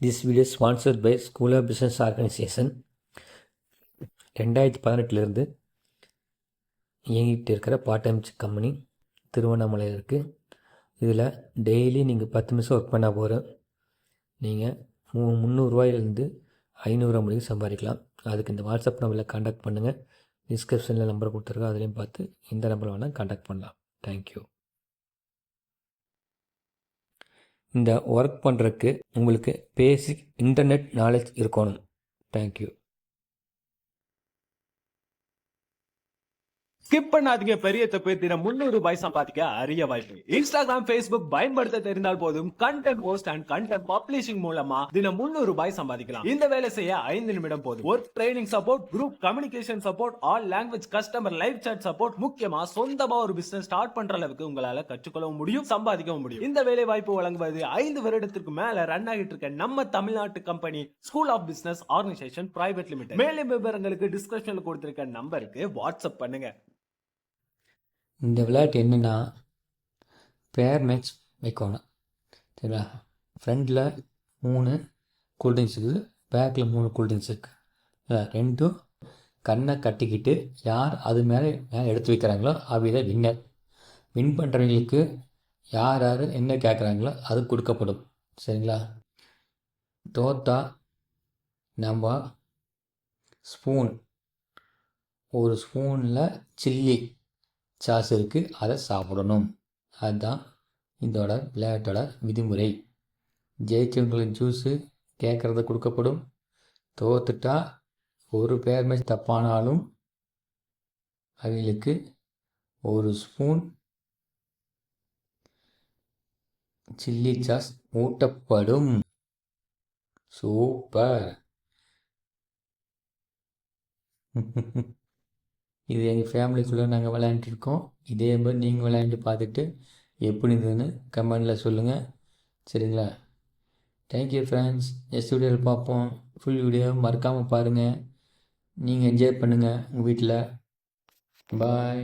This video is sponsored by School of Business Organization. 2018 இயங்கிட்டு இருக்கிற part time company திருவண்ணாமலையில் இருக்குது. இதில் டெய்லி நீங்கள் 10 நிமிஷம் ஒர்க் பண்ணால் போகிறோம். நீங்கள் 300 ரூபாயிலேருந்து 500 ரூபா முடியும் சம்பாதிக்கலாம். அதுக்கு இந்த வாட்ஸ்அப் நம்பரில் கான்டாக்ட் பண்ணுங்கள். டிஸ்கிரிப்ஷனில் நம்பர் கொடுத்துருக்கோம், அதுலேயும் பார்த்து இந்த நம்பரில் வேணால் கான்டாக்ட் பண்ணலாம். தேங்க்யூ. இந்த ஒர்க் பண்ணுறதுக்கு உங்களுக்கு பேசிக் இன்டர்நெட் நாலேஜ் இருக்கணும். தேங்க்யூ. ஸ்கிப் பண்ணாதீங்க, பெரிய தப்பு. தினம் 300 ரூபாய் சம்பாதிக்க அரிய வாய்ப்பு. இன்ஸ்டாகிராம், Facebook பயன்படுத்த தெரிந்தால் போதும். Content post and content publishing மூலமா தினம் 300 ரூபாய் சம்பாதிக்கலாம். இந்த வேலை செய்ய 5 நிமிடம் போதும். Work training support, group communication support, all language customer live chat support, முக்கியமா சொந்தமா ஒரு பிசினஸ் ஸ்டார்ட் பண்ற அளவுக்கு உங்களால கற்றுக்கொள்ளவும் முடியும், சம்பாதிக்கவும் முடியும். இந்த வேலை வாய்ப்பு வழங்குவது 5 வருடத்திற்கு மேல ரன் ஆகிட்டு இருக்க நம்ம தமிழ்நாட்டு company school of business organisation private limited. மேலும் விவரங்களுக்கு டிஸ்கிரிப்ஷன்ல கொடுத்திருக்க நம்பருக்கு வாட்ஸ்அப் பண்ணுங்க. இந்த விளையாட்டு என்னென்னா பேர் மேட்ச் வைக்கணும். சரிங்களா? ஃப்ரண்டில் 3 கூல்ட்ரிங்க்ஸ் இருக்குது, பேக்கில் 3 கூல்ட்ரிங்க்ஸ் இருக்குது. ரெண்டும் கண்ணை கட்டிக்கிட்டு யார் அது மேலே எடுத்து வைக்கிறாங்களோ அவங்க வின்னர். வின் பண்ணுறவங்களுக்கு யார் யார் என்ன கேட்குறாங்களோ அது கொடுக்கப்படும். சரிங்களா? தோத்தா நம்ம ஸ்பூன், ஒரு ஸ்பூனில் சில்லி சாஸ் இருக்குது, அதை சாப்பிடணும். அதுதான் இதோட விளையாட்டோட விதிமுறை. ஜெயிச்சவங்களுக்கு ஜூஸு கேட்குறத கொடுக்கப்படும். தோத்துட்டா ஒரு பேர் மேட்ச் தப்பானாலும் அவங்களுக்கு ஒரு ஸ்பூன் சில்லி சாஸ் ஊட்டப்படும். சூப்பர். இது எங்கள் ஃபேமிலிக்குள்ளே நாங்கள் விளையாண்டுருக்கோம். இதே மாதிரி நீங்கள் விளையாண்டு பார்த்துட்டு எப்படி இருந்ததுன்னு கமெண்டில் சொல்லுங்கள். சரிங்களா? Thank you friends. நெக்ஸ்ட் வீடியோவில் பார்ப்போம். ஃபுல் வீடியோ மறக்காமல் பாருங்கள். நீங்கள் என்ஜாய் பண்ணுங்கள் உங்கள் வீட்டில். பாய்.